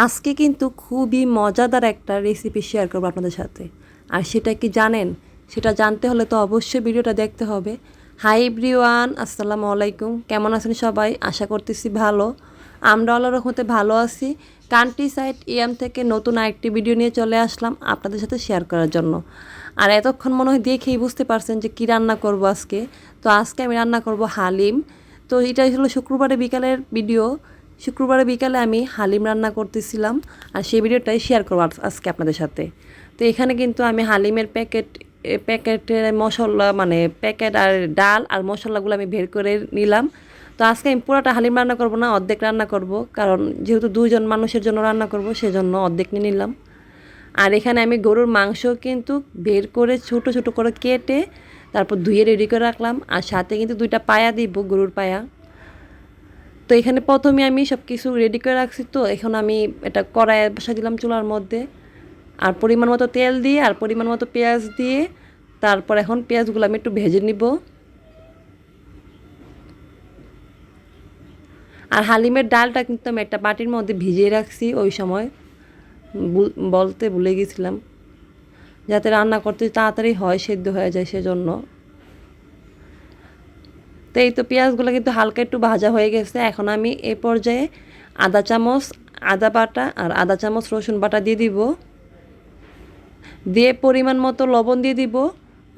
আজকে কিন্তু খুবই মজাদার একটা রেসিপি শেয়ার করবো আপনাদের সাথে। আর সেটা কি জানেন? সেটা জানতে হলে তো অবশ্যই ভিডিওটা দেখতে হবে। হাই এভরিওয়ান, আসসালামু আলাইকুম। কেমন আছেন সবাই? আশা করতেছি ভালো। আমরা আল্লাহর রহমতে ভালো আছি। কান্ট্রি সাইড ইয়াম থেকে নতুন আরেকটি ভিডিও নিয়ে চলে আসলাম আপনাদের সাথে শেয়ার করার জন্য। আর এতক্ষণ মনে হয় দেখেই বুঝতে পারছেন যে কী রান্না করব আজকে। তো আজকে আমি রান্না করব হালিম। তো এটা হলো শুক্রবারে বিকালের ভিডিও। শুক্রবারে বিকালে আমি হালিম রান্না করতেছিলাম, আর সেই ভিডিওটাই শেয়ার করবো আজকে আপনাদের সাথে। তো এখানে কিন্তু আমি হালিমের প্যাকেটের মশলা মানে প্যাকেট আর ডাল আর মশলাগুলো আমি বের করে নিলাম। তো আজকে আমি পুরোটা হালিম রান্না করব না, অর্ধেক রান্না করব, কারণ যেহেতু 2জন মানুষের জন্য রান্না করব সেজন্য অর্ধেক নিয়ে নিলাম। আর এখানে আমি গরুর মাংস কিন্তু বের করে ছোট ছোট করে কেটে তারপর ধুয়ে রেডি করে রাখলাম, আর সাথে কিন্তু 2টা পায়া দিব, গরুর পায়া। তো এখানে প্রথমে আমি সব কিছু রেডি করে রাখছি। তো এখন আমি এটা কড়াইয়ে বসা দিলাম চুলার মধ্যে, আর পরিমাণ মতো তেল দিয়ে আর পরিমাণ মতো পেঁয়াজ দিয়ে তারপর এখন পেঁয়াজগুলো আমি একটু ভেজে নিব। আর হালিমের ডালটা কিন্তু আমি একটা বাটির মধ্যে ভিজিয়ে রাখছি, ওই সময় বলতে ভুলে গেছিলাম, যাতে রান্না করতে তাড়াতাড়ি হয়, সেদ্ধ হয়ে যায় সেজন্য। তো এই তো পেঁয়াজগুলো কিন্তু হালকা একটু ভাজা হয়ে গেছে। এখন আমি এই পর্যায়ে আধা চামচ আদা বাটা আর আধা চামচ রসুন বাটা দিয়ে দিব, দিয়ে পরিমাণ মতো লবণ দিয়ে দিব,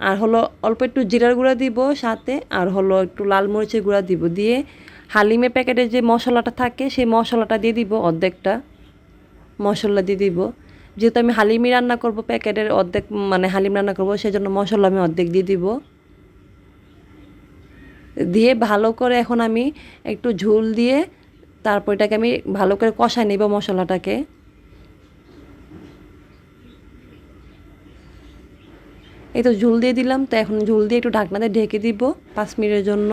আর হলো অল্প একটু জিরার গুঁড়া দিব সাথে, আর হলো একটু লাল মরিচের গুঁড়া দিব, দিয়ে হালিমের প্যাকেটে যে মশলাটা থাকে সেই মশলাটা দিয়ে দিব, অর্ধেকটা মশলা দিয়ে দিব। যেহেতু আমি হালিমই রান্না করব, প্যাকেটের অর্ধেক মানে হালিম রান্না করব, সেজন্য মশলা আমি অর্ধেক দিয়ে দিব। দিয়ে ভালো করে এখন আমি একটু ঝোল দিয়ে তারপর এটাকে আমি ভালো করে কষাই নেব মশলাটাকে। এই তো ঝোল দিয়ে দিলাম। তো এখন ঝোল দিয়ে একটু ঢাকনা দিয়ে ঢেকে দিব 5 মিনিটের জন্য।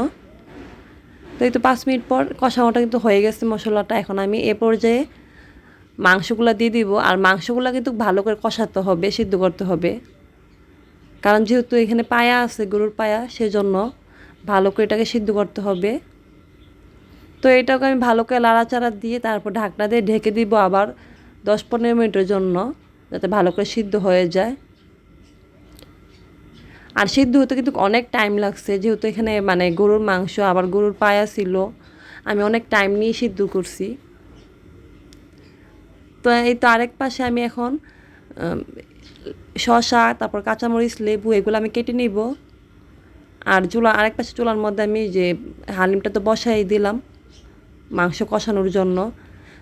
তো এই তো 5 মিনিট পর কষানোটা কিন্তু হয়ে গেছে মশলাটা। এখন আমি এ পর্যায়ে মাংসগুলো দিয়ে দিব, আর মাংসগুলো কিন্তু ভালো করে কষাতে হবে, সিদ্ধ করতে হবে, কারণ যেহেতু এখানে পায়া আছে, গরুর পায়া, সেজন্য ভালো করে এটাকে সিদ্ধ করতে হবে। তো এটাকে আমি ভালো করে লাড়াচাড়া দিয়ে তারপর ঢাকনা দিয়ে ঢেকে দিব আবার 10-15 মিনিটের জন্য, যাতে ভালো করে সিদ্ধ হয়ে যায়। আর সিদ্ধ হতে কিন্তু অনেক টাইম লাগছে, যেহেতু এখানে মানে গরুর মাংস আবার গরুর পায়া ছিল, আমি অনেক টাইম নিয়ে সিদ্ধ করছি। তো এই তো আরেক পাশে আমি এখন শসা, তারপর কাঁচামরিচ, লেবু এগুলো আমি কেটে নিব। আর আরেক পাশে চুলার মধ্যে আমি যে হালিমটা তো বসাই দিলাম মাংস কষানোর জন্য।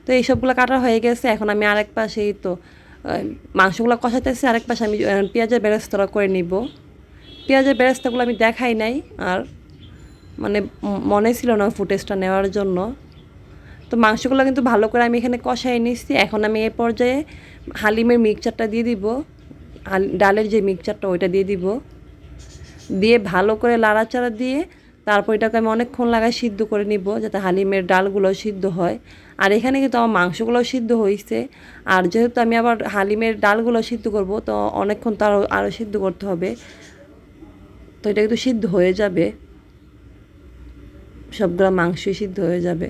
তো এইসবগুলো কাটা হয়ে গেছে। এখন আমি আরেক পাশেই তো মাংসগুলো কষাতেছি, আরেক পাশে আমি পেঁয়াজের বেরেস্তাটা করে নিব। পেঁয়াজের বেরেস্তাগুলো আমি দেখাই নাই, আর মানে মনে ছিল না ফুটেজটা নেওয়ার জন্য। তো মাংসগুলো কিন্তু ভালো করে আমি এখানে কষাই নিচ্ছি। এখন আমি এই পর্যায়ে হালিমের মিক্সচারটা দিয়ে দিব, ডালের যে মিক্সচারটা ওইটা দিয়ে দিব, দিয়ে ভালো করে লাড়াচাড়া দিয়ে তারপর এটাকে আমি অনেকক্ষণ লাগায় সিদ্ধ করে নিব, যাতে হালিমের ডালগুলো সিদ্ধ হয়। আর এখানে কিন্তু আমার মাংসগুলো সিদ্ধ হয়েছে, আর যেহেতু আমি আবার হালিমের ডালগুলো সিদ্ধ করব, তো অনেকক্ষণ তো আরও সিদ্ধ করতে হবে। তো এটা কিন্তু সিদ্ধ হয়ে যাবে, সবগুলো মাংসই সিদ্ধ হয়ে যাবে।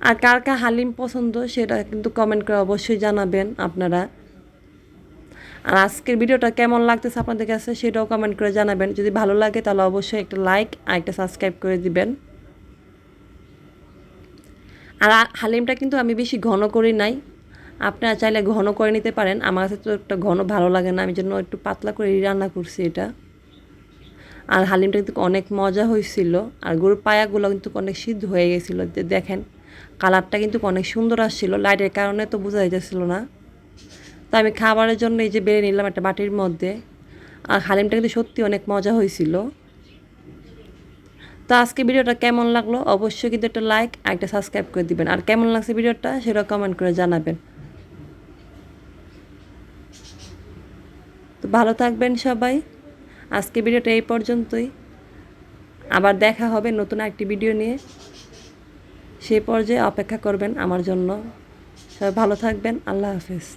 আর কার কার হালিম পছন্দ সেটা কিন্তু কমেন্ট করে অবশ্যই জানাবেন আপনারা। আর আজকের ভিডিওটা কেমন লাগতেছে আপনাদের কাছে সেটাও কমেন্ট করে জানাবেন। যদি ভালো লাগে তাহলে অবশ্যই একটা লাইক আর একটা সাবস্ক্রাইব করে দিবেন। আর হালিমটা কিন্তু আমি বেশি ঘন করি নাই, আপনারা চাইলে ঘন করে নিতে পারেন। আমার কাছে তো একটা ঘন ভালো লাগে না, আমি জন্য একটু পাতলা করে রান্না করছি এটা। আর হালিমটা কিন্তু অনেক মজা হয়েছিল, আর গরুর পায়াগুলো কিন্তু অনেক সিদ্ধ হয়ে গেছিলো। দেখেন কালারটা কিন্তু অনেক সুন্দর আসছিল, লাইটের কারণে তো বোঝা যাচ্ছিল না। তো আমি খাবারের জন্য এই যে বেড়ে নিলাম একটা বাটির মধ্যে। আর হালিমটা কিন্তু সত্যি অনেক মজা হয়েছিল। তো আজকে ভিডিওটা কেমন লাগলো অবশ্যই কিন্তু একটা লাইক আর একটা সাবস্ক্রাইব করে দিবেন, আর কেমন লাগছে ভিডিওটা সেটা কমেন্ট করে জানাবেন। তো ভালো থাকবেন সবাই। আজকে ভিডিওটা এই পর্যন্তই, আবার দেখা হবে নতুন একটি ভিডিও নিয়ে। সেই পর্যায়ে অপেক্ষা করবেন আমার জন্য। সবাই ভালো থাকবেন। আল্লাহ হাফেজ।